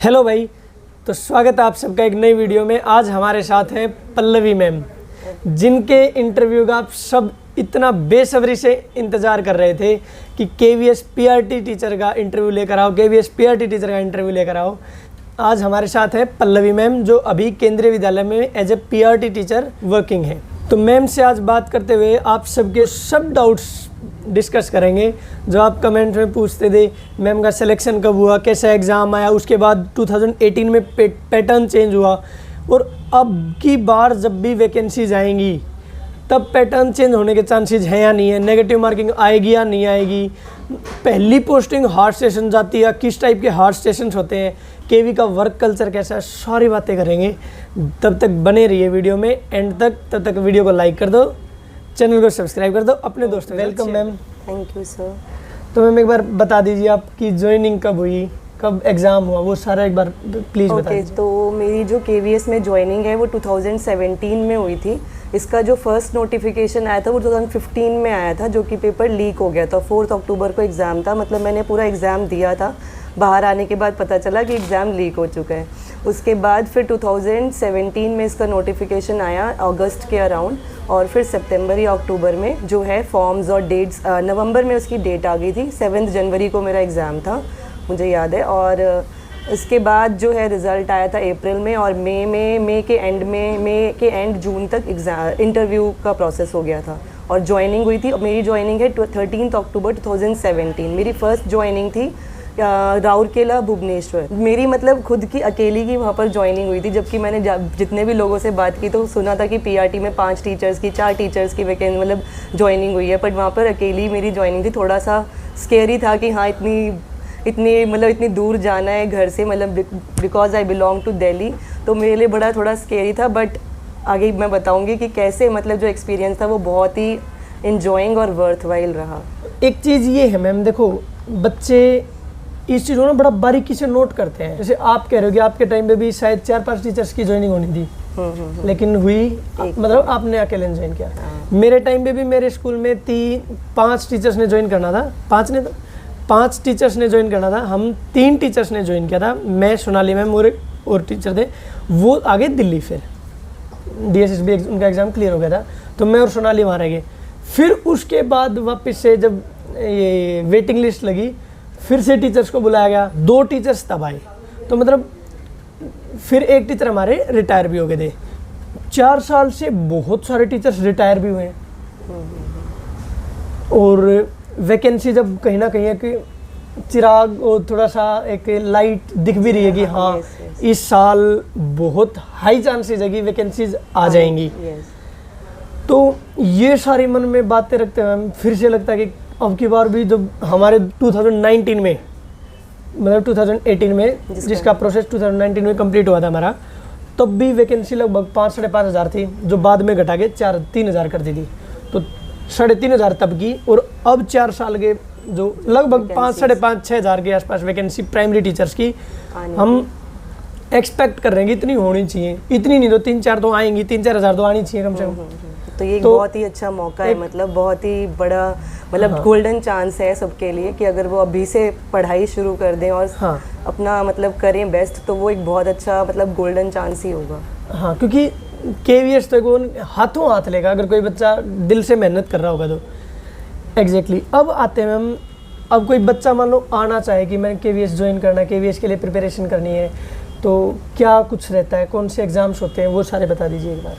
Hello भाई, तो स्वागत है आप सबका एक नई वीडियो में। आज हमारे साथ हैं पल्लवी मैम, जिनके इंटरव्यू का आप सब इतना बेसब्री से इंतज़ार कर रहे थे कि केवीएस पीआरटी टीचर का इंटरव्यू लेकर आओ, केवीएस पीआरटी टीचर का इंटरव्यू लेकर आओ। आज हमारे साथ है पल्लवी मैम, जो अभी केंद्रीय विद्यालय में as a PRT teacher working है। तो मैम से आज बात करते हुए आप सबके सब डाउट्स डिस्कस करेंगे जो आप कमेंट में पूछते थे। मैम का सिलेक्शन कब हुआ, कैसा एग्ज़ाम आया, उसके बाद 2018 में पैटर्न चेंज हुआ, और अब की बार जब भी वैकेंसीज आएंगी तब पैटर्न चेंज होने के चांसेस हैं या नहीं है, नेगेटिव मार्किंग आएगी या नहीं आएगी, पहली पोस्टिंग हार्ड स्टेशन जाती है, किस टाइप के हार्ड स्टेशन होते हैं, केवी का वर्क कल्चर कैसा है, सारी बातें करेंगे। तब तक बने रहिए वीडियो में एंड तक। तब तक वीडियो को लाइक कर दो, चैनल को सब्सक्राइब कर दो, अपने दोस्तों। Welcome ma'am. Thank you sir. तो मैम एक बार बता दीजिए आपकी ज्वाइनिंग कब हुई, कब एग्ज़ाम हुआ, वो सारा एक बार प्लीज़ बता दीजिए। तो मेरी जो केवीएस में ज्वाइनिंग है वो 2017 में हुई थी। इसका जो फर्स्ट नोटिफिकेशन आया था वो 2015 में आया था, जो कि पेपर लीक हो गया था। 4 अक्टूबर को एग्ज़ाम था, मतलब मैंने पूरा एग्ज़ाम दिया था। बाहर आने के बाद पता चला कि एग्ज़ाम लीक हो चुका है। उसके बाद फिर 2017 में इसका नोटिफिकेशन आया अगस्त के अराउंड, और फिर सितंबर या अक्टूबर में जो है फॉर्म्स और डेट्स, नवंबर में उसकी डेट आ गई थी। 7 जनवरी को मेरा एग्ज़ाम था, मुझे याद है। और इसके बाद जो है रिज़ल्ट आया था अप्रैल में, और मई के एंड जून तक एग्ज़ाम इंटरव्यू का प्रोसेस हो गया था, और ज्वाइनिंग हुई थी। मेरी ज्वाइनिंग है 13 अक्टूबर 2017। मेरी फ़र्स्ट ज्वाइनिंग थी राउरकेला भुवनेश्वर। मेरी मतलब खुद की अकेली की वहाँ पर ज्वाइनिंग हुई थी, जबकि मैंने जितने भी लोगों से बात की तो सुना था कि पीआरटी में 5 टीचर्स की 4 टीचर्स की वैकेंसी मतलब ज्वाइनिंग हुई है, बट वहाँ पर अकेली मेरी ज्वाइनिंग थी। थोड़ा सा स्केरी था कि हाँ इतनी दूर जाना है घर से, मतलब because I belong to Delhi, तो मेरे लिए बड़ा थोड़ा स्केरी था। बट आगे मैं बताऊँगी कि कैसे मतलब जो एक्सपीरियंस था वो बहुत ही इंजॉइंग और वर्थवाइल रहा। एक चीज़ ये है मैम, देखो बच्चे इस चीज़ को ना बड़ा बारीकी से नोट करते हैं। जैसे आप कह रहे हो कि आपके टाइम पे भी शायद 4-5 टीचर्स की ज्वाइनिंग होनी थी, लेकिन हुई मतलब आपने अकेले ज्वाइन किया। मेरे टाइम पे भी मेरे स्कूल में 5 टीचर्स ने ज्वाइन करना था, 5 टीचर्स ने ज्वाइन करना था। हम 3 टीचर्स ने ज्वाइन किया था, मैं, सोनाली मैम और टीचर थे, वो आगे दिल्ली। फिर DSSB उनका एग्ज़ाम क्लियर हो गया था, तो मैं और सोनाली वहाँ रह गए। फिर उसके बाद वापस से जब ये वेटिंग लिस्ट लगी, फिर से टीचर्स को बुलाया गया, 2 टीचर्स तब आए, तो मतलब फिर एक टीचर हमारे रिटायर भी हो गए थे। 4 साल से बहुत सारे टीचर्स रिटायर भी हुए हैं, और वैकेंसी जब कहीं ना कहीं एक चिराग और थोड़ा सा एक लाइट दिख भी रही है कि हाँ इस साल बहुत हाई चांसेस है कि वैकेंसीज आ जाएंगी। तो ये सारी मन में बातें रखते हुए फिर से लगता है कि अब की बार भी जब हमारे 2019 में मतलब 2018 में जिसका प्रोसेस 2019 में कंप्लीट हुआ था हमारा, तब भी वैकेंसी लगभग 5-5.5 हज़ार थी, जो बाद में घटा के 3 हज़ार कर दी थी। तो 3.5 हज़ार तब की, और अब 4 साल के जो लगभग 5-6 हज़ार के आसपास वैकेंसी प्राइमरी टीचर्स की हम एक्सपेक्ट कर रहे हैं कि इतनी होनी चाहिए। इतनी नहीं तो 3-4 तो आएंगी, 3-4 हज़ार तो आनी चाहिए कम से कम। तो ये बहुत ही अच्छा मौका है, मतलब बहुत ही बड़ा मतलब गोल्डन चांस है सबके लिए कि अगर वो अभी से पढ़ाई शुरू कर दें और अपना मतलब करें बेस्ट, तो वो एक बहुत अच्छा मतलब गोल्डन चांस ही होगा। हाँ, क्योंकि केवीएस तो हाथों हाथ लेगा अगर कोई बच्चा दिल से मेहनत कर रहा होगा तो। एग्जैक्टली। अब आते हैं मैम, अब कोई बच्चा मान लो आना चाहे कि मैंने केवीएस ज्वाइन करना है, केवीएस के लिए प्रिपरेशन करनी है, तो क्या कुछ रहता है, कौन से एग्ज़ाम्स होते हैं, वो सारे बता दीजिए एक बार।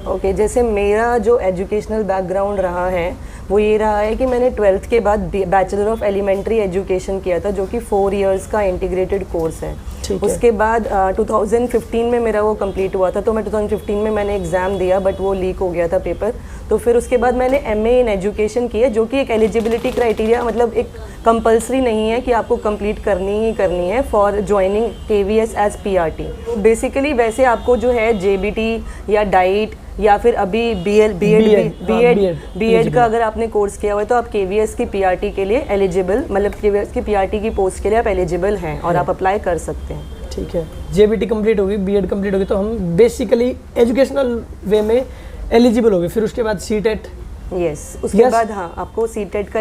ओके, जैसे मेरा जो एजुकेशनल बैकग्राउंड रहा है वो ये रहा है कि मैंने 12th के बाद बैचलर ऑफ एलिमेंट्री एजुकेशन किया था, जो कि 4 इयर्स का इंटीग्रेटेड कोर्स है। उसके बाद 2015 में मेरा वो कंप्लीट हुआ था, तो मैं 2015 में मैंने एग्ज़ाम दिया, बट वो लीक हो गया था पेपर। तो फिर उसके बाद मैंने MA इन एजुकेशन की है, जो कि एक एलिजिबिलिटी क्राइटेरिया मतलब एक कंपलसरी नहीं है कि आपको कंप्लीट करनी ही करनी है for joining KVS as PRT। Basically वैसे आपको जो है JBT या डाइट या फिर अभी बीएड का अगर आपने कोर्स किया हुआ है तो आप KVS की PRT के लिए एलिजिबल, मतलब KVS की PRT की पोस्ट के लिए आप एलिजिबल हैं और आप अप्लाई कर सकते हैं। ठीक है, JBT कंप्लीट होगी, बीएड कंप्लीट होगी, तो हम बेसिकली एजुकेशनल वे में एलिजिबल होगी। फिर उसके बाद CTET यस उसके Yes. बाद हाँ आपको सीटेट का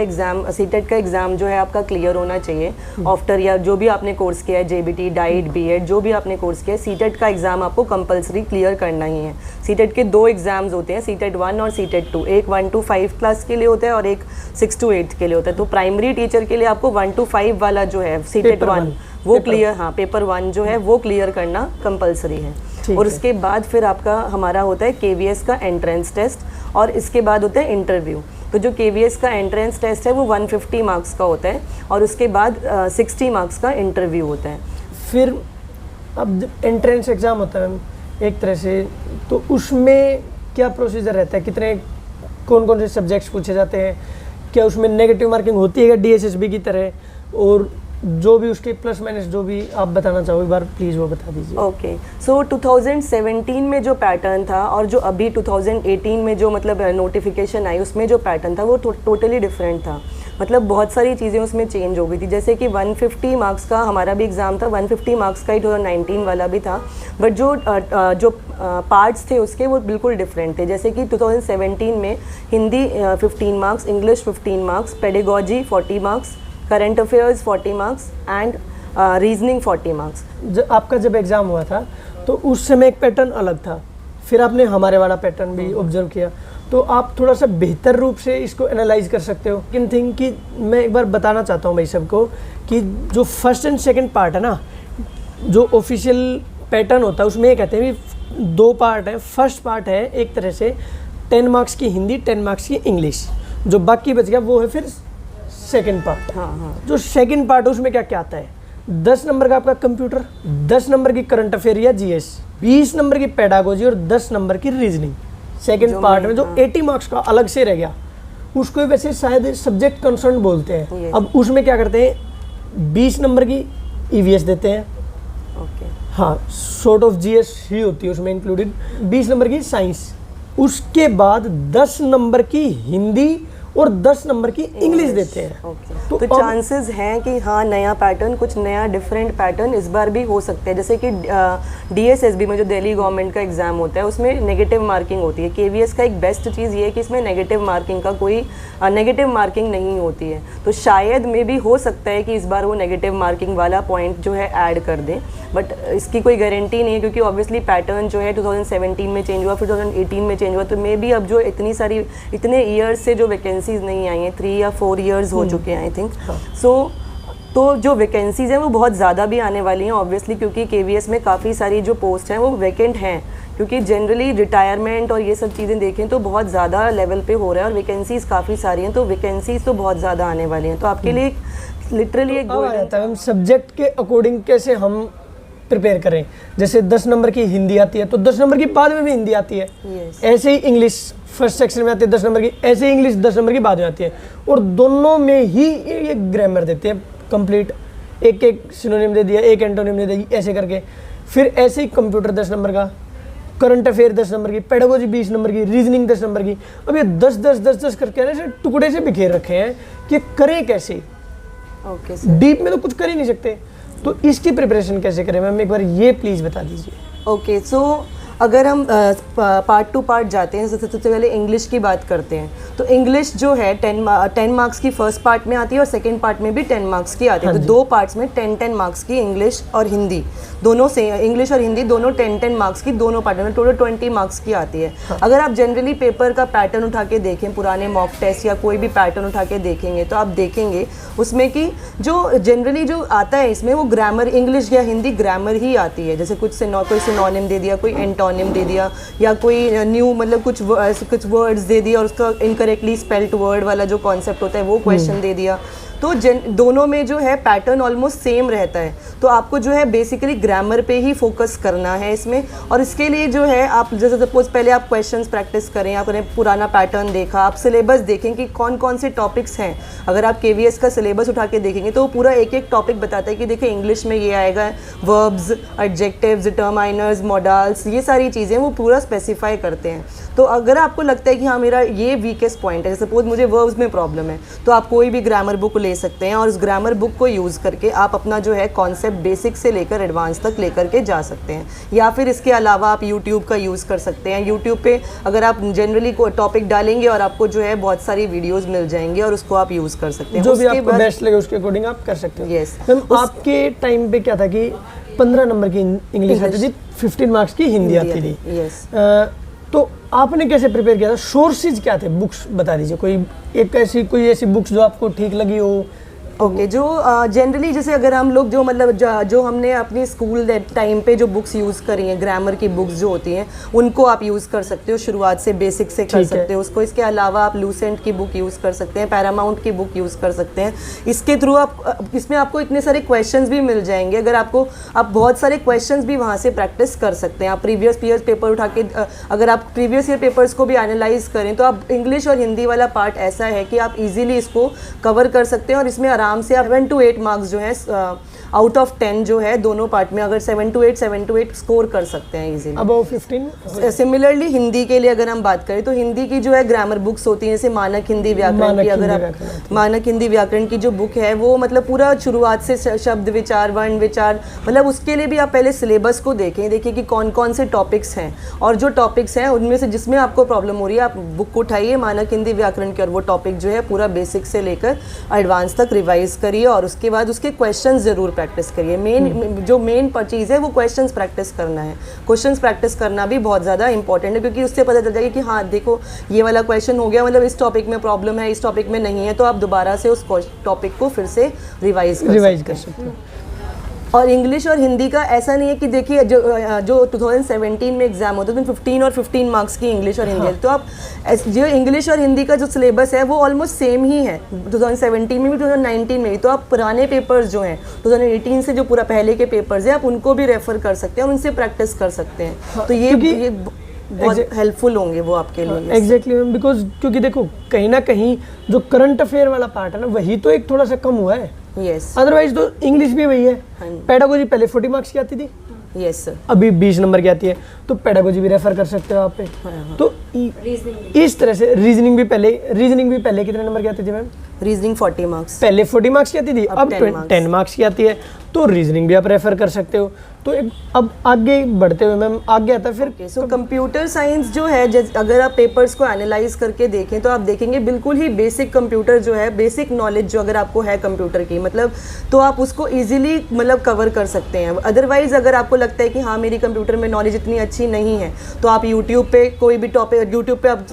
एग्ज़ाम जो है आपका क्लियर होना चाहिए आफ्टर या जो भी आपने कोर्स किया है जेबीटी डाइट बीएड जो भी आपने कोर्स किया है सीटेट का एग्ज़ाम आपको कंपलसरी क्लियर करना ही है। सीटेट के 2 एग्ज़ाम्स होते हैं, सीटेट 1 और सीटेट 2, एक 1 to 5 क्लास के लिए होता है और एक 6 to 8 के लिए होता है। तो प्राइमरी टीचर के लिए आपको 1 to 5 वाला जो है सीटेट Paper 1 one. वो Paper क्लियर, हाँ पेपर 1 जो है वो क्लियर करना कंपलसरी है। ठीक और है। उसके बाद फिर आपका हमारा होता है केवीएस का एंट्रेंस टेस्ट और इसके बाद होता है इंटरव्यू। तो जो केवीएस का एंट्रेंस टेस्ट है वो 150 मार्क्स का होता है और उसके बाद 60 मार्क्स का इंटरव्यू होता है। फिर अब एंट्रेंस एग्ज़ाम होता है मैम एक तरह से, तो उसमें क्या प्रोसीजर रहता है, कितने कौन कौन से सब्जेक्ट्स पूछे जाते हैं, क्या उसमें नेगेटिव मार्किंग होती है क्या डीएसएसबी की तरह, और जो भी उसके प्लस माइनस जो भी आप बताना चाहो एक बार प्लीज़ वो बता दीजिए। ओके सो 2017 में जो पैटर्न था और जो अभी 2018 में जो मतलब नोटिफिकेशन आई उसमें जो पैटर्न था वो टोटली डिफरेंट था। मतलब बहुत सारी चीज़ें उसमें चेंज हो गई थी, जैसे कि 150 मार्क्स का हमारा भी एग्ज़ाम था, 150 मार्क्स का ही 2019 वाला भी था, बट जो पार्ट्स थे उसके वो बिल्कुल डिफरेंट थे। जैसे कि 2017 में Hindi 15 marks, English 15 marks, pedagogy 40 marks, current affairs 40 marks and reasoning 40 marks. आपका जब एग्ज़ाम हुआ था तो उस समय एक पैटर्न अलग था, फिर आपने हमारे वाला पैटर्न भी ऑब्जर्व किया, तो आप थोड़ा सा बेहतर रूप से इसको एनालाइज कर सकते हो। लेकिन थिंक कि मैं एक बार बताना चाहता हूँ भाई सबको कि जो फर्स्ट एंड सेकंड पार्ट है ना, जो ऑफिशियल पैटर्न होता है उसमें ये कहते हैं भी 2 पार्ट है। फर्स्ट पार्ट है एक तरह से 10 मार्क्स की हिंदी, 10 मार्क्स की इंग्लिश, जो बाकी बच गया वो है फिर सेकंड पार्ट। हाँ जो सेकंड पार्ट है उसमें क्या क्या आता है, 10 नंबर का आपका कंप्यूटर, 10 नंबर की करंट अफेयर या जीएस, 20 नंबर की पेडागोजी और 10 नंबर की रीजनिंग। सेकंड पार्ट में जो 80 मार्क्स का अलग से रह गया उसको वैसे शायद सब्जेक्ट कंसर्न बोलते हैं। Yes. अब उसमें क्या करते हैं 20 नंबर की ईवीएस देते हैं, ओके हाँ सॉर्ट ऑफ जीएस ही होती है उसमें इंक्लूडेड, 20 नंबर की साइंस, उसके बाद 10 नंबर की हिंदी और 10 नंबर की इंग्लिश देते हैं। ओके तो तो अब- चांसेस हैं कि हाँ नया पैटर्न, कुछ नया डिफरेंट पैटर्न इस बार भी हो सकता है। जैसे कि डीएसएसबी में जो दिल्ली गवर्नमेंट का एग्जाम होता है उसमें नेगेटिव मार्किंग होती है। केवीएस का एक बेस्ट चीज़ ये है कि इसमें नेगेटिव मार्किंग का कोई नेगेटिव मार्किंग नहीं होती है, तो शायद में भी हो सकता है कि इस बार वो नेगेटिव मार्किंग वाला पॉइंट जो है ऐड कर दें, बट इसकी कोई गारंटी नहीं है क्योंकि ऑब्वियसली पैटर्न जो है 2017 में चेंज हुआ, फिर 2018 में चेंज हुआ, तो मे बी अब जो इतने ईयर्स से जो वैकेंसीज नहीं आई हैं, 3 या 4 ईयर्स हो चुके हैं आई थिंक, सो तो जो वैकेंसीज़ हैं वो बहुत ज़्यादा भी आने वाली हैं ऑब्वियसली, क्योंकि केवीएस में काफ़ी सारी जो पोस्ट हैं वो वैकेंट हैं, क्योंकि जनरली रिटायरमेंट और ये सब चीज़ें देखें तो बहुत ज़्यादा लेवल पे हो रहा है और वैकेंसीज़ काफ़ी सारी हैं, तो वैकेंसीज़ तो बहुत ज़्यादा आने वाली हैं। तो आपके लिए लिटरली एक अब आ जाता है हम सब्जेक्ट के अकॉर्डिंग कैसे हम प्रिपेयर करें। जैसे 10 नंबर की हिंदी आती है तो 10 नंबर की बाद में भी हिंदी आती है, Yes. ऐसे ही इंग्लिश फर्स्ट सेक्शन में आती है 10 नंबर की, ऐसे ही इंग्लिश 10 नंबर की बाद में आती है, और दोनों में ही ये ग्रामर देते हैं कंप्लीट, एक एक सिनोनिम दे दिया, एक एंटोनिम दे दी, ऐसे करके। फिर ऐसे ही कंप्यूटर 10 नंबर का, करंट अफेयर 10 नंबर की, पेडागोजी 20 नंबर की, रीजनिंग 10 नंबर की। अब ये 10 करके ऐसे टुकड़े से बिखेर रखे हैं कि करें कैसे, ओके सर। डीप में तो कुछ कर ही नहीं सकते, तो इसकी प्रिपरेशन कैसे करें मैम, एक बार ये प्लीज़ बता दीजिए। ओके सो अगर हम पार्ट टू पार्ट जाते हैं, सबसे पहले इंग्लिश की बात करते हैं, तो इंग्लिश जो है 10 मार्क्स की फर्स्ट पार्ट में आती है और सेकंड पार्ट में भी 10 मार्क्स की आती है, तो 2 पार्ट्स में 10 मार्क्स की इंग्लिश और हिंदी दोनों से, इंग्लिश और हिंदी दोनों 10 मार्क्स की दोनों पार्ट में टोटल 20 मार्क्स की आती है। अगर आप जनरली पेपर का पैटर्न उठा के देखें, पुराने मॉक टेस्ट या कोई भी पैटर्न उठा के देखेंगे तो आप देखेंगे उसमें कि जो जनरली जो आता है इसमें वो ग्रामर, इंग्लिश या हिंदी ग्रामर ही आती है, जैसे कोई सिनोनिम दे दिया, कोई एंटोनिम दे दिया, या कोई न्यू मतलब कुछ वर्ड्स दे दिया और उसका इनकरेक्टली स्पेल्ड वर्ड वाला जो कॉन्सेप्ट होता है वो क्वेश्चन दे दिया। तो दोनों में जो है पैटर्न ऑलमोस्ट सेम रहता है, तो आपको जो है बेसिकली ग्रामर पे ही फोकस करना है इसमें। और इसके लिए जो है आप जैसे सपोज पहले आप क्वेश्चंस प्रैक्टिस करें, आपने पुराना पैटर्न देखा, आप सिलेबस देखें कि कौन कौन से टॉपिक्स हैं। अगर आप केवीएस का सिलेबस उठा के देखेंगे तो वो पूरा एक एक टॉपिक बताता है कि देखिए इंग्लिश में ये आएगा, वर्ब्स, एडजेक्टिव्स, डिटरमाइनर्स, मॉडल्स, ये सारी चीज़ें वो पूरा स्पेसिफाई करते हैं। तो अगर आपको लगता है कि हाँ मेरा ये वीकेस्ट पॉइंट है, सपोज मुझे वर्ब्स में प्रॉब्लम है, तो आप कोई भी ग्रामर बुक ले सकते हैं और उस ग्रामर बुक को यूज़ करके आप अपना जो है कॉन्सेप्ट बेसिक से लेकर एडवांस तक लेकर के जा सकते हैं। या फिर इसके अलावा आप यूट्यूब का यूज़ कर सकते हैं। यूट्यूब पे अगर आप जनरली को टॉपिक डालेंगे और आपको जो है बहुत सारी वीडियोस मिल जाएंगी और उसको आप यूज़ कर सकते हैं। जो भी आपको बेस्ट लगे उसके अकॉर्डिंग आप कर सकते हो। यस मैम आपके टाइम पे क्या था कि 15 नंबर की इंग्लिश आती थी, 15 मार्क्स की हिंदी आती थी। यस तो आपने कैसे प्रिपेयर किया था? सोर्सेज क्या थे? बुक्स बता दीजिए, कोई ऐसी बुक्स जो आपको ठीक लगी हो। ओके जो जनरली जैसे अगर हम लोग जो मतलब जो हमने अपनी स्कूल टाइम पे जो बुक्स यूज़ करी हैं, ग्रामर की बुक्स जो होती हैं उनको आप यूज़ कर सकते हो, शुरुआत से बेसिक से कर सकते हो उसको। इसके अलावा आप लूसेंट की बुक यूज़ कर सकते हैं, पैरामाउंट की बुक यूज़ कर सकते हैं। इसके थ्रू आप इसमें आपको इतने सारे क्वेश्चंस भी मिल जाएंगे। अगर आप बहुत सारे क्वेश्चंस भी वहाँ से प्रैक्टिस कर सकते हैं। आप प्रीवियस ईयर पेपर उठा के अगर आप प्रीवियस ईयर पेपर्स को भी एनालाइज करें तो आप इंग्लिश और हिंदी वाला पार्ट ऐसा है कि आप इजीली इसको कवर कर सकते हैं और इसमें आराम से आप 7 to 8 मार्क्स जो है आउट ऑफ 10 जो है दोनों पार्ट में अगर 7 to 8 स्कोर कर सकते हैं इजीली। अबव 15 सिमिलरली हिंदी के लिए अगर हम बात करें तो हिंदी की जो है ग्रामर बुक्स होती हैं, जैसे मानक हिंदी व्याकरण की, अगर आप मानक हिंदी व्याकरण की जो बुक है वो मतलब पूरा शुरुआत से शब्द विचार, वर्ण विचार, मतलब उसके लिए भी आप पहले सिलेबस को देखिए कि कौन कौन से टॉपिक्स हैं और जो टॉपिक्स हैं उनमें से जिसमें आपको प्रॉब्लम हो रही है आप बुक को उठाइए मानक हिंदी व्याकरण की और वो टॉपिक जो है पूरा बेसिक से लेकर एडवांस तक रिवाइज करिए और उसके बाद उसके क्वेश्चन ज़रूर प्रैक्टिस करिए। मेन चीज़ है वो क्वेश्चंस प्रैक्टिस करना है। क्वेश्चंस प्रैक्टिस करना भी बहुत ज़्यादा इंपॉर्टेंट है क्योंकि उससे पता चल जाएगा कि हाँ देखो ये वाला क्वेश्चन हो गया, मतलब इस टॉपिक में प्रॉब्लम है, इस टॉपिक में नहीं है, तो आप दोबारा से उस टॉपिक को फिर से रिवाइज कर सकते हैं। और इंग्लिश और हिंदी का ऐसा नहीं है कि देखिए जो 2017 में एग्जाम होता है तो 15 और 15 मार्क्स की इंग्लिश और हिंदी है, तो आप जो इंग्लिश और हिंदी का जो सिलेबस है वो ऑलमोस्ट सेम ही है 2017 में भी 2019 में भी। तो आप पुराने पेपर्स जो हैं 2018 से जो पूरा पहले के पेपर्स हैं आप उनको भी रेफर कर सकते हैं और उनसे प्रैक्टिस कर सकते हैं। तो ये बहुत हेल्पफुल होंगे वो आपके लिए। एग्जैक्टली मैम, बिकॉज क्योंकि देखो कहीं ना कहीं जो करंट अफेयर वाला पार्ट है ना वही तो एक थोड़ा सा कम हुआ है। यस अदरवाइज तो इंग्लिश भी वही है। पेडागोजी पहले 40 मार्क्स की आती थी, यस सर, अभी 20 नंबर की आती है, तो पेडागोजी भी रेफर कर सकते हो आप पे। तो इस तरह से रीजनिंग भी पहले कितने नंबर की आती थी मैम? रीजनिंग 40 मार्क्स, पहले 40 मार्क्स की आती थी, अब 10 मार्क्स की आती है, तो रीजनिंग भी आप रेफर कर सकते हो। तो अब आगे बढ़ते हुए मैम आगे आता है फिर सो कंप्यूटर साइंस जो है अगर आप पेपर्स को एनालाइज करके देखें तो आप देखेंगे बिल्कुल ही बेसिक कंप्यूटर जो है, बेसिक नॉलेज जो अगर आपको है कंप्यूटर की मतलब तो आप उसको इजीली मतलब कवर कर सकते हैं। अदरवाइज अगर आपको लगता है कि हाँ मेरी कंप्यूटर में नॉलेज इतनी अच्छी नहीं है तो आप यूट्यूब पे कोई भी टॉपिक यूट्यूब पे आप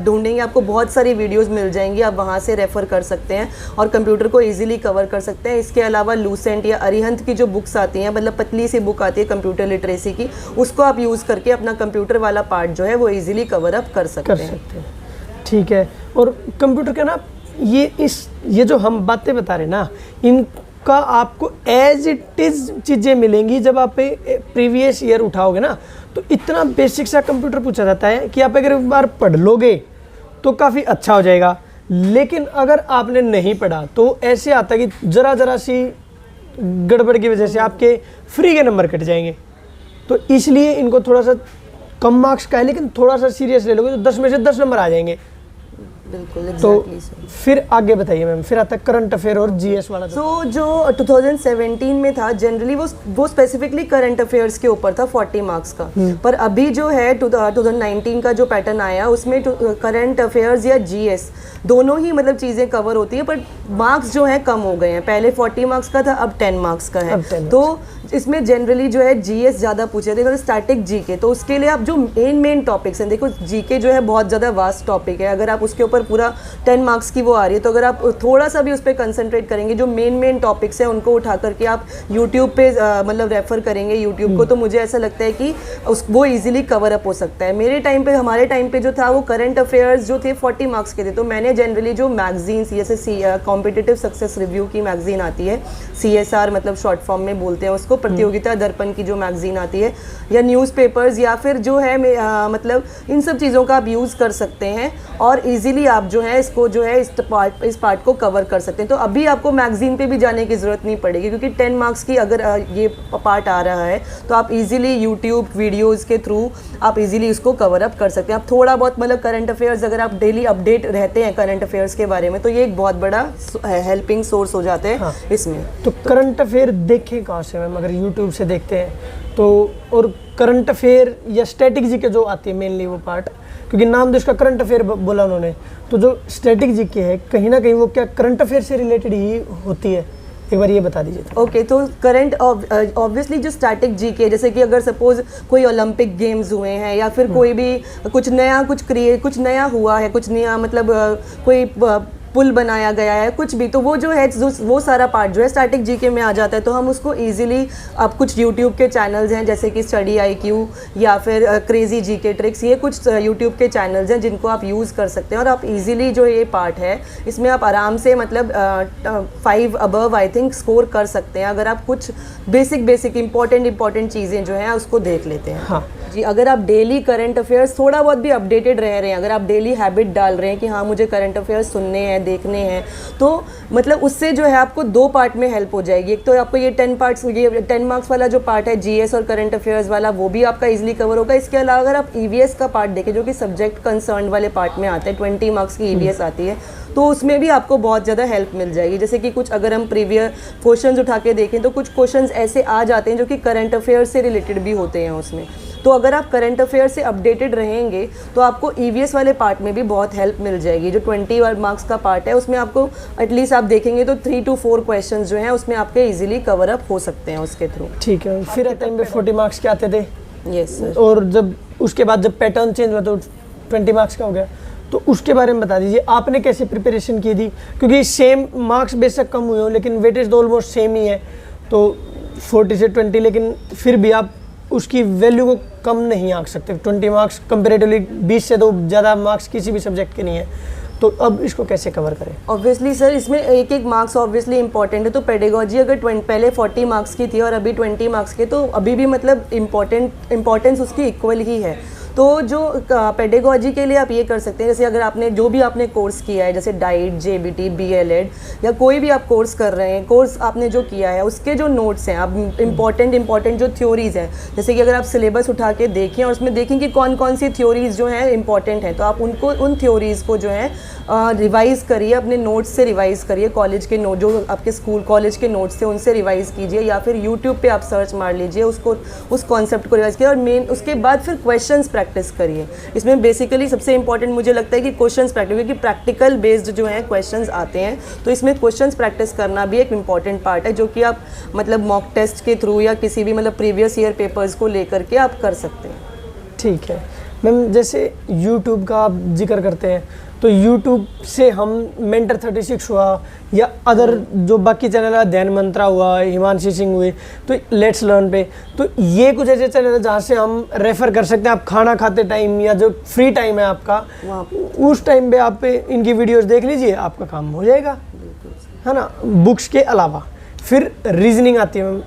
ढूंढेंगे, आपको बहुत सारी वीडियोज़ मिल जाएंगी, आप वहाँ से रेफर कर सकते हैं और कंप्यूटर को ईजिली कवर कर सकते हैं। इसके अलावा लूसेंट या अरिहंत की जो बुक्स आती हैं, मतलब पतली सी बुक आती है कंप्यूटर लिटरेसी की, उसको आप यूज़ करके अपना कंप्यूटर वाला पार्ट जो है वो इजीली कवर अप कर सकते हैं। ठीक है। और कंप्यूटर का ना ये जो हम बातें बता रहे हैं ना, इनका आपको एज इट इज़ चीज़ें मिलेंगी जब आप प्रीवियस ईयर उठाओगे ना, तो इतना बेसिक सा कंप्यूटर पूछा जाता है कि आप अगर एक बार पढ़ लोगे तो काफ़ी अच्छा हो जाएगा। लेकिन अगर आपने नहीं पढ़ा तो ऐसे आता है कि ज़रा सी गड़बड़ की वजह से आपके फ्री के नंबर कट जाएंगे। तो इसलिए इनको थोड़ा सा कम मार्क्स का है, लेकिन थोड़ा सा सीरियस ले लोगे तो 10 में से 10 नंबर आ जाएंगे। बिल्कुल तो फिर आगे बताइए मैम, फिर आता है करंट अफेयर और जीएस वाला। तो जो 2017 में था जनरली वो स्पेसिफिकली करंट अफेयर्स के ऊपर था 40 मार्क्स का, पर अभी जो है 2019 का जो पैटर्न आया उसमें करंट अफेयर्स या जीएस दोनों ही मतलब चीज़ें कवर होती है, पर मार्क्स जो है कम हो गए हैं। पहले 40 मार्क्स का था, अब 10 मार्क्स का है। तो इसमें जनरली जो है जीएस ज़्यादा पूछे थे, मतलब स्टैटिक जीके। तो उसके लिए आप जो मेन टॉपिक्स हैं, देखो जीके जो है बहुत ज़्यादा वास्ट टॉपिक है, अगर आप उसके ऊपर पूरा 10 मार्क्स की वो आ रही है तो अगर आप थोड़ा सा भी उस पर कंसंट्रेट करेंगे, जो मेन टॉपिक्स हैं उनको उठा करके आप यूट्यूब पे मतलब रेफर करेंगे यूट्यूब को, तो मुझे ऐसा लगता है कि वो ईजिली कवर अप हो सकता है। मेरे टाइम पे, हमारे टाइम पे जो था वो करंट अफेयर्स जो थे 40 मार्क्स के थे, तो मैंने जनरली जो मैगजीन्स जैसे कॉम्पिटिटिव सक्सेस रिव्यू की मैगजीन आती है, CSR मतलब शॉर्ट फॉर्म में बोलते हैं उसको, प्रतियोगिता दर्पण की जो मैगजीन आती है, या न्यूज़पेपर्स, या फिर जो है मतलब इन सब चीज़ों का आप यूज़ कर सकते हैं और इजीली आप जो है इसको जो है इस पार्ट को कवर कर सकते हैं। तो अभी आपको मैगजीन पे भी जाने की ज़रूरत नहीं पड़ेगी, क्योंकि 10 मार्क्स की अगर ये पार्ट आ रहा है तो आप इजीली यूट्यूब वीडियोज़ के थ्रू आप इजीली उसको कवर अप कर सकते हैं। आप थोड़ा बहुत मतलब करंट अफेयर्स, अगर आप डेली अपडेट रहते हैं करंट अफेयर्स के बारे में, तो ये एक बहुत बड़ा हेल्पिंग सोर्स हो जाते हैं। हाँ। इसमें तो करंट अफेयर देखें कहाँ से मैम? अगर यूट्यूब से देखते हैं तो, और करंट अफेयर या स्टैटिक जीके जो आती है मेनली वो पार्ट, क्योंकि नाम तो इसका करंट अफेयर बोला उन्होंने, तो जो स्टैटिक जीके है कहीं ना कहीं वो क्या करंट अफेयर से रिलेटेड ही होती है? एक बार ये बता दीजिए। ओके, तो करंट ऑब्वियसली जो स्टैटिक जीके, जैसे कि अगर सपोज कोई ओलंपिक गेम्स हुए हैं या फिर कोई भी कुछ नया हुआ है, कुछ नया मतलब कोई पुल बनाया गया है, कुछ भी, तो वो जो है वो सारा पार्ट जो है स्टैटिक जीके में आ जाता है। तो हम उसको इजीली, आप कुछ यूट्यूब के चैनल्स हैं जैसे कि स्टडी IQ या फिर क्रेजी जीके ट्रिक्स, ये कुछ यूट्यूब के चैनल्स हैं जिनको आप यूज़ कर सकते हैं और आप इजीली जो ये पार्ट है इसमें आप आराम से मतलब 5 अबव आई थिंक स्कोर कर सकते हैं, अगर आप कुछ बेसिक इंपॉर्टेंट चीज़ें जो हैं उसको देख लेते हैं। हाँ जी, अगर आप डेली करंट अफेयर्स थोड़ा बहुत भी अपडेटेड रह रहे हैं, अगर आप डेली हैबिट डाल रहे हैं कि हाँ मुझे करंट अफेयर्स सुनने हैं, देखने हैं, तो मतलब उससे जो है आपको 2 पार्ट में हेल्प हो जाएगी। एक तो आपको ये 10 मार्क्स वाला जो पार्ट है GS और करंट अफेयर्स वाला, वो भी आपका इजीली कवर होगा। इसके अलावा अगर आप EVS का पार्ट देखें, जो कि सब्जेक्ट कंसर्न वाले पार्ट में आता है, 20 मार्क्स की EVS आती है, तो उसमें भी आपको बहुत ज़्यादा हेल्प मिल जाएगी। जैसे कि कुछ अगर हम प्रीवियस क्वेश्चंस उठा के देखें तो कुछ क्वेश्चंस ऐसे आ जाते हैं जो कि करंट अफेयर्स से रिलेटेड भी होते हैं उसमें। तो अगर आप करंट अफेयर से अपडेटेड रहेंगे तो आपको EVS वाले पार्ट में भी बहुत हेल्प मिल जाएगी। जो 20 मार्क्स का पार्ट है उसमें आपको एटलीस्ट आप देखेंगे तो 3 to 4 क्वेश्चंस जो हैं उसमें आपके इजीली कवर अप हो सकते हैं उसके थ्रू। ठीक है, फिर टाइम पे 40 मार्क्स के आते थे। Yes sir. और जब उसके बाद जब पैटर्न चेंज हुआ तो 20 मार्क्स का हो गया, तो उसके बारे में बता दीजिए आपने कैसे प्रिपरेशन की थी? क्योंकि सेम मार्क्स बेशक कम हुए हो लेकिन वेटेज तो ऑलमोस्ट सेम ही है, तो 40 से 20, लेकिन फिर भी आप उसकी वैल्यू को कम नहीं आंक सकते। 20 मार्क्स कंपेरेटिवली 20 से तो ज़्यादा मार्क्स किसी भी सब्जेक्ट के नहीं है, तो अब इसको कैसे कवर करें? ऑब्वियसली सर, इसमें एक मार्क्स ऑब्वियसली इंपॉर्टेंट है। तो पेडागोजी अगर पहले 40 मार्क्स की थी और अभी 20 मार्क्स की, तो अभी भी मतलब इम्पॉर्टेंस उसकी इक्वल ही है। तो जो पेडागोजी के लिए आप ये कर सकते हैं, जैसे अगर आपने जो भी आपने कोर्स किया है, जैसे डाइट, JBT, BLED या कोई भी आप कोर्स कर रहे हैं, कोर्स आपने जो किया है उसके जो नोट्स हैं, आप इम्पॉर्टेंट जो थ्योरीज़ हैं, जैसे कि अगर आप सिलेबस उठा के देखें और उसमें देखें कि कौन कौन सी थ्योरीज़ जो हैं इंपॉर्टेंट हैं, तो आप उन थ्योरीज़ को जो है रिवाइज़ करिए, अपने नोट्स से रिवाइज़ करिए, कॉलेज के नोट जो आपके स्कूल कॉलेज के नोट्स से उनसे रिवाइज़ कीजिए, या फिर यूट्यूब पे आप सर्च मार लीजिए उस कॉन्सेप्ट को रिवाइज़ कीजिए और मेन उसके बाद फिर क्वेश्चंस प्रैक्टिस करिए। इसमें बेसिकली सबसे इंपॉर्टेंट मुझे लगता है कि क्वेश्चंस प्रैक्टिस, क्योंकि प्रैक्टिकल बेस्ड जो है क्वेश्चंस आते हैं, तो इसमें क्वेश्चंस प्रैक्टिस करना भी एक इंपॉर्टेंट पार्ट है, जो कि आप मतलब मॉक टेस्ट के थ्रू या किसी भी मतलब प्रीवियस ईयर पेपर्स को लेकर के आप कर सकते हैं। ठीक है मैम, जैसे यूट्यूब का आप जिक्र करते हैं, तो यूट्यूब से हम मेंटर 36 हुआ या अदर जो बाकी चैनल है, ध्यान मंत्रा हुआ, हिमांशी सिंह हुए, तो लेट्स लर्न पे, तो ये कुछ ऐसे चैनल है जहाँ से हम रेफ़र कर सकते हैं। आप खाना खाते टाइम या जो फ्री टाइम है आपका, उस टाइम पे आप इनकी वीडियोस देख लीजिए, आपका काम हो जाएगा, है ना। बुक्स के अलावा फिर रीजनिंग आती है मैम,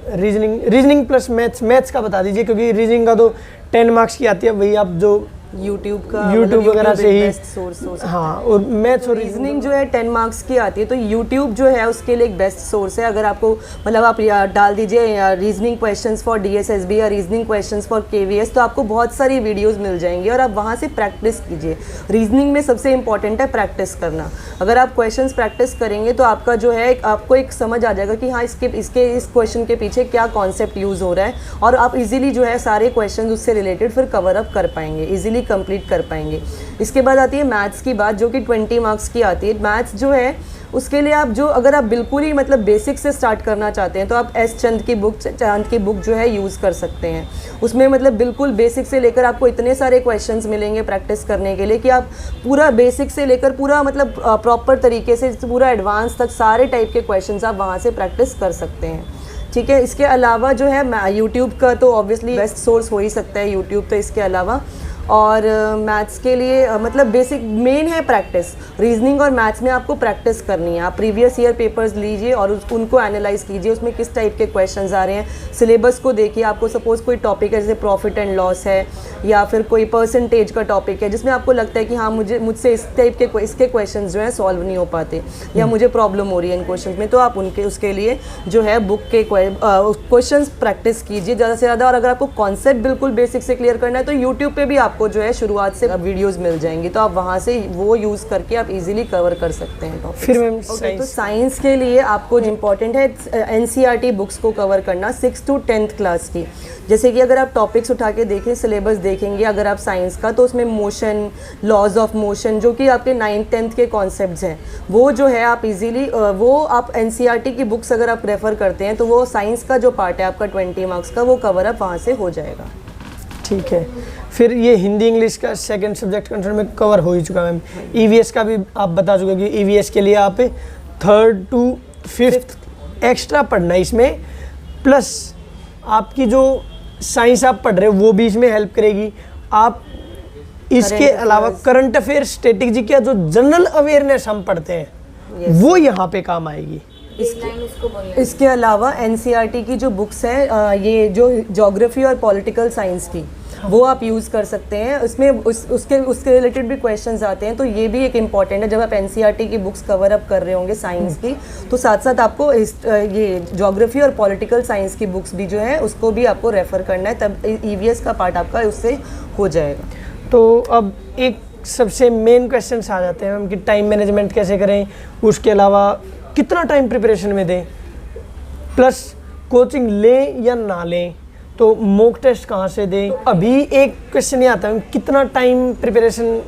रीजनिंग प्लस मैथ्स का बता दीजिए, क्योंकि रीजनिंग का तो 10 मार्क्स की आती है, वही आप जो यूट्यूब वगैरह से ही बेस्ट सोर्स हो सकता है। हाँ, और मैथ्स और रीजनिंग जो है 10 मार्क्स की आती है, तो यूट्यूब जो है उसके लिए एक बेस्ट सोर्स है। अगर आपको मतलब आप डाल दीजिए रीजनिंग क्वेश्चंस फॉर DSSB या रीजनिंग क्वेश्चंस फॉर KVS, तो आपको बहुत सारी वीडियोस मिल जाएंगी और आप वहाँ से प्रैक्टिस कीजिए। रीजनिंग में सबसे इंपॉर्टेंट है प्रैक्टिस करना। अगर आप क्वेश्चंस प्रैक्टिस करेंगे तो आपका जो है आपको एक समझ आ जाएगा कि हाँ इस क्वेश्चन के पीछे क्या कॉन्सेप्ट यूज़ हो रहा है, और आप इजीली जो है सारे क्वेश्चन उससे रिलेटेड फिर कवर अप कर पाएंगे, इजीली कंप्लीट कर पाएंगे। इसके बाद आती है मैथ्स की बात, जो कि 20 मार्क्स की आती है। मैथ्स जो है उसके लिए आप अगर आप बिल्कुल ही मतलब बेसिक से स्टार्ट करना चाहते हैं तो आप चांद की बुक जो है यूज़ कर सकते हैं। उसमें मतलब बिल्कुल बेसिक से लेकर आपको इतने सारे क्वेश्चंस मिलेंगे प्रैक्टिस करने के लिए कि आप पूरा बेसिक से लेकर पूरा मतलब प्रॉपर तरीके से पूरा एडवांस तक सारे टाइप के क्वेश्चंस आप वहाँ से प्रैक्टिस कर सकते हैं। ठीक है, इसके अलावा जो है यूट्यूब का तो ऑब्वियसली बेस्ट सोर्स हो ही सकता है यूट्यूब, तो इसके अलावा और मैथ्स के लिए मतलब बेसिक मेन है प्रैक्टिस। रीजनिंग और मैथ्स में आपको प्रैक्टिस करनी है। आप प्रीवियस ईयर पेपर्स लीजिए और उनको एनालाइज कीजिए, उसमें किस टाइप के क्वेश्चंस आ रहे हैं। सिलेबस को देखिए, आपको सपोज कोई टॉपिक है जैसे प्रॉफिट एंड लॉस है या फिर कोई परसेंटेज का टॉपिक है जिसमें आपको लगता है कि हाँ मुझसे इस टाइप के इसके क्वेश्चन जो हैं सॉल्व नहीं हो पाते या मुझे प्रॉब्लम हो रही है इन क्वेश्चन में, तो आप उसके लिए जो है बुक के क्वेश्चन प्रैक्टिस कीजिए ज़्यादा से ज़्यादा। और अगर आपको कॉन्सेप्ट बिल्कुल बेसिक से क्लियर करना है तो यूट्यूब पे भी आपको जो है शुरुआत से वीडियोस मिल जाएंगी, तो आप वहाँ से वो यूज़ करके आप इजीली कवर कर सकते हैं टॉपिक। फिर मैम तो साइंस के लिए आपको इम्पॉर्टेंट है एनसीईआरटी बुक्स को कवर करना 6th to 10th क्लास की। जैसे कि अगर आप टॉपिक्स उठा के देखें, सिलेबस देखेंगे अगर आप साइंस का, तो उसमें मोशन, लॉज ऑफ मोशन जो कि आपके 9th 10th के कॉन्सेप्ट्स हैं, वो जो है आप इजीली वो आप एनसीईआरटी की बुक्स अगर आप रेफ़र करते हैं तो वो साइंस का जो पार्ट है आपका 20 मार्क्स का, वो कवर अप वहाँ से हो जाएगा। ठीक है। फिर ये हिंदी इंग्लिश का सेकंड सब्जेक्ट कंसर्न में कवर हो ही चुका मैम। ईवीएस का भी आप बता चुके कि ईवीएस के लिए आप 3rd to 5th एक्स्ट्रा पढ़ना है इसमें, प्लस आपकी जो साइंस आप पढ़ रहे हो वो भी इसमें हेल्प करेगी। आप इसके अलावा करंट अफेयर, स्ट्रेटेजिक या जो जनरल अवेयरनेस हम पढ़ते हैं वो यहाँ पे काम आएगी। इसके अलावा एनसीईआरटी की जो बुक्स हैं ये जो ज्योग्राफी और पॉलिटिकल साइंस की, वो आप यूज़ कर सकते हैं। उसमें उसके रिलेटेड भी क्वेश्चंस आते हैं, तो ये भी एक इम्पॉर्टेंट है। जब आप एनसीईआरटी की बुक्स कवर अप कर रहे होंगे साइंस की, तो साथ साथ आपको ये ज्योग्राफी और पॉलिटिकल साइंस की बुक्स भी जो है उसको भी आपको रेफ़र करना है, तब ईवीएस का पार्ट आपका उससे हो जाएगा। तो अब एक सबसे मेन क्वेश्चन आ जाते हैं हम कि टाइम मैनेजमेंट कैसे करें, उसके अलावा कितना टाइम प्रिपरेशन में दें, प्लस कोचिंग लें या ना लें, तो मॉक टेस्ट कहाँ से दें। अभी एक क्वेश्चन ये आता है कितना टाइम प्रिपरेशन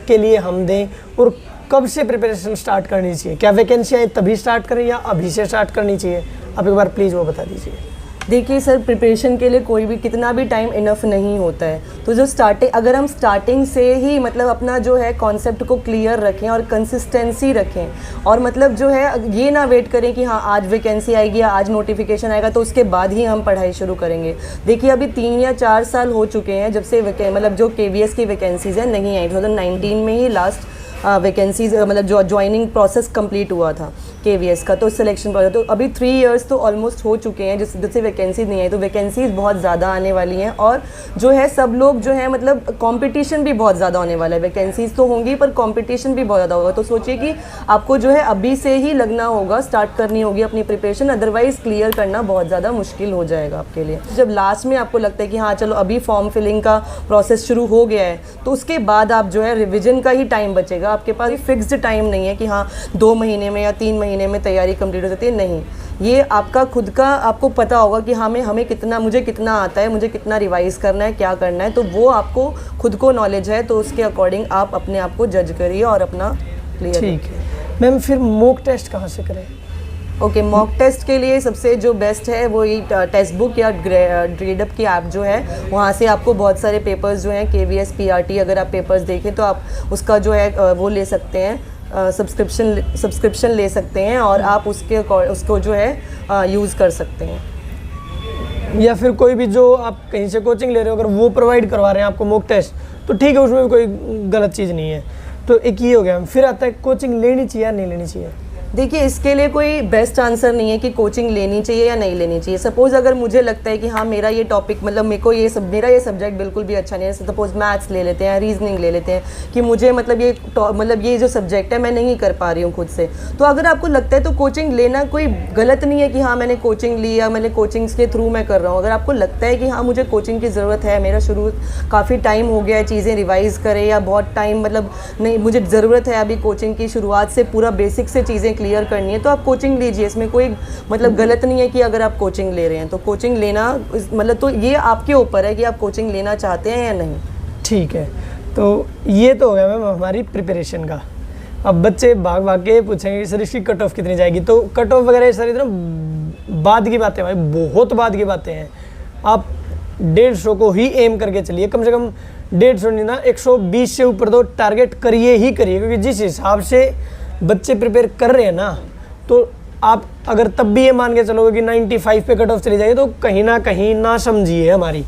के लिए हम दें और कब से प्रिपरेशन स्टार्ट करनी चाहिए, क्या वैकेंसी आए तभी स्टार्ट करें या अभी से स्टार्ट करनी चाहिए, आप एक बार प्लीज़ वो बता दीजिए। देखिए सर, प्रिपरेशन के लिए कोई भी कितना भी टाइम इनफ नहीं होता है, तो जो अगर हम स्टार्टिंग से ही मतलब अपना जो है कॉन्सेप्ट को क्लियर रखें और कंसिस्टेंसी रखें और मतलब जो है ये ना वेट करें कि हाँ आज वैकेंसी आएगी या आज नोटिफिकेशन आएगा तो उसके बाद ही हम पढ़ाई शुरू करेंगे। देखिए अभी 3 या 4 साल हो चुके हैं जब से मतलब जो केवीएस की वैकेंसीज़ हैं नहीं आई। 2019 में ही लास्ट वैकेंसीज मतलब जो ज्वाइनिंग प्रोसेस कंप्लीट हुआ था केवीएस का, तो सिलेक्शन प्रोसेस, तो अभी 3 इयर्स तो ऑलमोस्ट हो चुके हैं जिससे वैकेंसीज नहीं आई। तो वैकेंसीज बहुत ज़्यादा आने वाली हैं और जो है सब लोग जो है मतलब कंपटीशन भी बहुत ज़्यादा होने वाला है। वैकेंसीज तो होंगी पर कंपटीशन भी बहुत ज़्यादा होगा, तो सोचिए कि आपको जो है अभी से ही लगना होगा, स्टार्ट करनी होगी अपनी प्रिपरेशन, अदरवाइज़ क्लियर करना बहुत ज़्यादा मुश्किल हो जाएगा आपके लिए। जब लास्ट में आपको लगता है कि हाँ चलो अभी फॉर्म फिलिंग का प्रोसेस शुरू हो गया है, तो उसके बाद आप जो है रिविजन का ही टाइम बचेगा। आपके पास फिक्स्ड टाइम नहीं है कि हाँ 2 महीने में या 3 महीने में तैयारी कंप्लीट हो जाती है, नहीं। ये आपका खुद का आपको पता होगा कि हमें कितना, मुझे कितना आता है, मुझे कितना रिवाइज करना है, क्या करना है, तो वो आपको खुद को नॉलेज है, तो उसके अकॉर्डिंग आप अपने आप को जज करिए और अपना क्लियर। ठीक है मैम, फिर मॉक टेस्ट कहाँ से करें? ओके, मॉक टेस्ट के लिए सबसे जो बेस्ट है वो ये टेक्स्ट बुक या ग्रेडअप की ऐप जो है, वहाँ से आपको बहुत सारे पेपर्स जो हैं केवीएस पीआरटी अगर आप पेपर्स देखें तो आप उसका जो है वो ले सकते हैं, सब्सक्रिप्शन ले सकते हैं और आप उसको जो है यूज़ कर सकते हैं। या फिर कोई भी जो आप कहीं से कोचिंग ले रहे हो अगर वो प्रोवाइड करवा रहे हैं आपको मॉक टेस्ट, तो ठीक है, उसमें भी कोई गलत चीज़ नहीं है। तो एक ये हो गया। फिर आता है कोचिंग लेनी चाहिए या नहीं लेनी चाहिए? देखिए इसके लिए कोई बेस्ट आंसर नहीं है कि कोचिंग लेनी चाहिए या नहीं लेनी चाहिए। सपोज़ अगर मुझे लगता है कि हाँ मेरा ये टॉपिक मतलब मेरा ये सब्जेक्ट बिल्कुल भी अच्छा नहीं है, सपोज़ मैथ्स ले लेते हैं, रीजनिंग ले लेते हैं, कि मुझे मतलब ये जो सब्जेक्ट है मैं नहीं कर पा रही हूँ खुद से, तो अगर आपको लगता है तो कोचिंग लेना कोई गलत नहीं है कि हाँ मैंने कोचिंग ली या मैंने कोचिंग्स के थ्रू मैं कर रहा हूँ। अगर आपको लगता है कि हाँ मुझे कोचिंग की ज़रूरत है, मेरा शुरू काफ़ी टाइम हो गया है, चीज़ें रिवाइज करें या बहुत टाइम मतलब नहीं, मुझे ज़रूरत है अभी कोचिंग की शुरुआत से पूरा बेसिक से चीज़ें क्लियर करनी है, तो आप कोचिंग लीजिए। इसमें कोई मतलब गलत नहीं है कि अगर आप कोचिंग ले रहे हैं तो कोचिंग लेना मतलब तो ये आपके ऊपर है कि आप कोचिंग लेना चाहते हैं या नहीं। ठीक है, तो ये तो हो गया मैम हमारी प्रिपरेशन का। अब बच्चे भाग भाग के पूछेंगे सर इसकी कट ऑफ कितनी जाएगी, तो कट ऑफ वगैरह सर इतना बाद की बातें भाई, बहुत बाद की बातें हैं। आप 150 को ही एम करके चलिए, कम से कम 150 नहीं ना 120 से ऊपर तो टारगेट करिए ही करिए, क्योंकि जिस हिसाब से बच्चे प्रिपेयर कर रहे हैं ना, तो आप अगर तब भी ये मान के चलोगे कि 95 पे कट ऑफ चली जाएगी तो कहीं ना समझिए हमारी।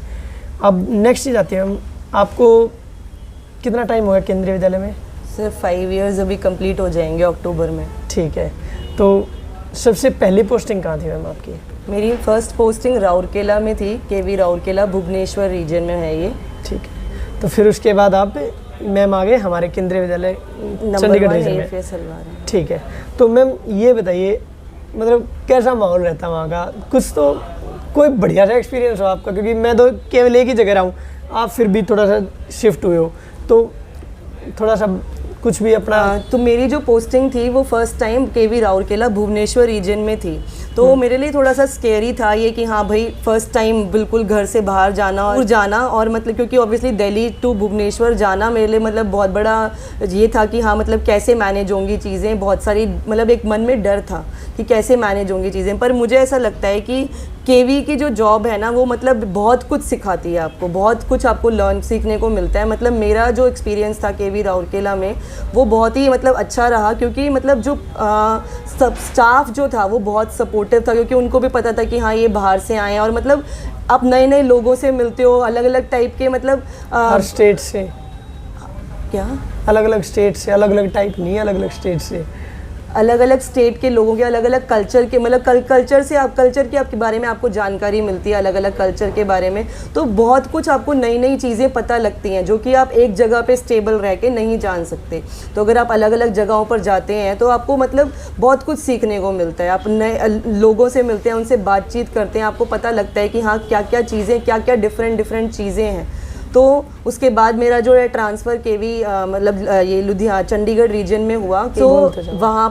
अब नेक्स्ट चीज़ आती है हम आपको कितना टाइम हुआ केंद्रीय विद्यालय में? सिर्फ 5 इयर्स अभी कंप्लीट हो जाएंगे अक्टूबर में। ठीक है, तो सबसे पहली पोस्टिंग कहाँ थी मैम आपकी? मेरी फर्स्ट पोस्टिंग राउरकेला में थी, केवी राउरकेला, भुवनेश्वर रीजन में है ये। ठीक है, तो फिर उसके बाद आप मैम आ गए हमारे केंद्रीय विद्यालय चंडीगढ़ रीजन में। ठीक है, तो मैम ये बताइए मतलब कैसा माहौल रहता है वहाँ का? कुछ तो कोई बढ़िया सा एक्सपीरियंस हो आपका, क्योंकि मैं तो केवल एक ही जगह रहा हूँ, आप फिर भी थोड़ा सा शिफ्ट हुए हो, तो थोड़ा सा कुछ भी अपना। तो मेरी जो पोस्टिंग थी वो फर्स्ट टाइम केवी राउरकेला भुवनेश्वर रीजन में थी, तो मेरे लिए थोड़ा सा स्केरी था ये कि हाँ भाई फर्स्ट टाइम बिल्कुल घर से बाहर जाना और मतलब क्योंकि ऑब्वियसली दिल्ली टू भुवनेश्वर जाना मेरे लिए मतलब बहुत बड़ा ये था कि हाँ मतलब कैसे मैनेज होंगी चीज़ें, बहुत सारी मतलब एक मन में डर था कि कैसे मैनेज होंगी चीज़ें। पर मुझे ऐसा लगता है कि केवी की जो जॉब है ना वो मतलब बहुत कुछ सिखाती है आपको, बहुत कुछ आपको सीखने को मिलता है। मतलब मेरा जो एक्सपीरियंस था केवी राउरकेला में वो बहुत ही मतलब अच्छा रहा, क्योंकि मतलब जो सब स्टाफ जो था वो बहुत सपोर्टिव था, क्योंकि उनको भी पता था कि हाँ ये बाहर से आए हैं और मतलब आप नए नए लोगों से मिलते हो, अलग अलग टाइप के मतलब हर स्टेट से। क्या अलग अलग स्टेट से? अलग अलग टाइप नहीं, अलग अलग स्टेट से, अलग अलग स्टेट के लोगों के अलग अलग कल्चर के मतलब कल्चर से आप कल्चर के आपके बारे में आपको जानकारी मिलती है, अलग अलग कल्चर के बारे में। तो बहुत कुछ आपको नई नई चीज़ें पता लगती हैं जो कि आप एक जगह पे स्टेबल रह के नहीं जान सकते। तो अगर आप अलग अलग जगहों पर जाते हैं तो आपको मतलब बहुत कुछ सीखने को मिलता है, आप नए लोगों से मिलते हैं, उनसे बातचीत करते हैं, आपको पता लगता है कि हाँ क्या क्या चीज़ें, क्या क्या डिफरेंट चीज़ें हैं। तो उसके बाद मेरा जो है ट्रांसफ़र केवी मतलब ये लुधियाना चंडीगढ़ रीजन में हुआ। तो वहाँ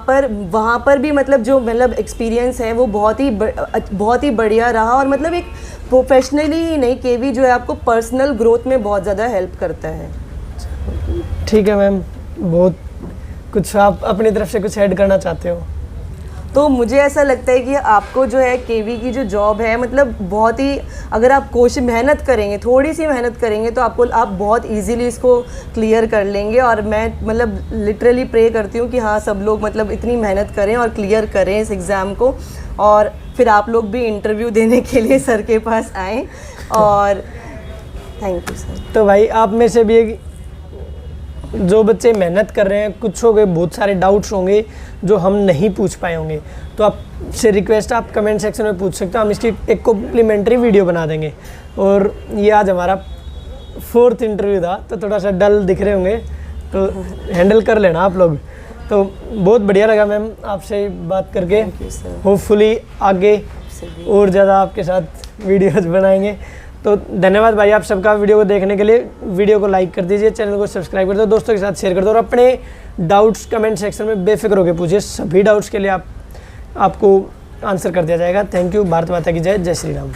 पर भी मतलब जो मतलब एक्सपीरियंस है वो बहुत ही बढ़िया रहा, और मतलब एक प्रोफेशनली ही नहीं, केवी जो है आपको पर्सनल ग्रोथ में बहुत ज़्यादा हेल्प करता है। ठीक है मैम, बहुत कुछ आप अपनी तरफ से कुछ ऐड करना चाहते हो? तो मुझे ऐसा लगता है कि आपको जो है केवी की जो जॉब है मतलब बहुत ही, अगर आप मेहनत करेंगे, थोड़ी सी मेहनत करेंगे तो आप बहुत इजीली इसको क्लियर कर लेंगे। और मैं मतलब लिटरली प्रे करती हूँ कि हाँ सब लोग मतलब इतनी मेहनत करें और क्लियर करें इस एग्ज़ाम को, और फिर आप लोग भी इंटरव्यू देने के लिए सर के पास आएँ। और थैंक यू सर। तो भाई आप में से भी एक जो बच्चे मेहनत कर रहे हैं, कुछ हो गए, बहुत सारे डाउट्स होंगे जो हम नहीं पूछ पाए होंगे, तो आपसे रिक्वेस्ट है आप कमेंट सेक्शन में पूछ सकते हो, हम इसकी एक कॉम्प्लीमेंट्री वीडियो बना देंगे। और ये आज हमारा 4th इंटरव्यू था, तो थोड़ा सा डल दिख रहे होंगे तो हैंडल कर लेना आप लोग। तो बहुत बढ़िया लगा मैम आपसे बात करके, होपफुली आगे और ज़्यादा आपके साथ वीडियोज़ बनाएंगे। तो धन्यवाद भाई आप सबका वीडियो को देखने के लिए। वीडियो को लाइक कर दीजिए, चैनल को सब्सक्राइब कर दो, दोस्तों के साथ शेयर कर दो, और अपने डाउट्स कमेंट सेक्शन में बेफिक्र होकर पूछिए, सभी डाउट्स के लिए आपको आंसर कर दिया जाएगा। Thank you. भारत माता की जय, जय श्री राम।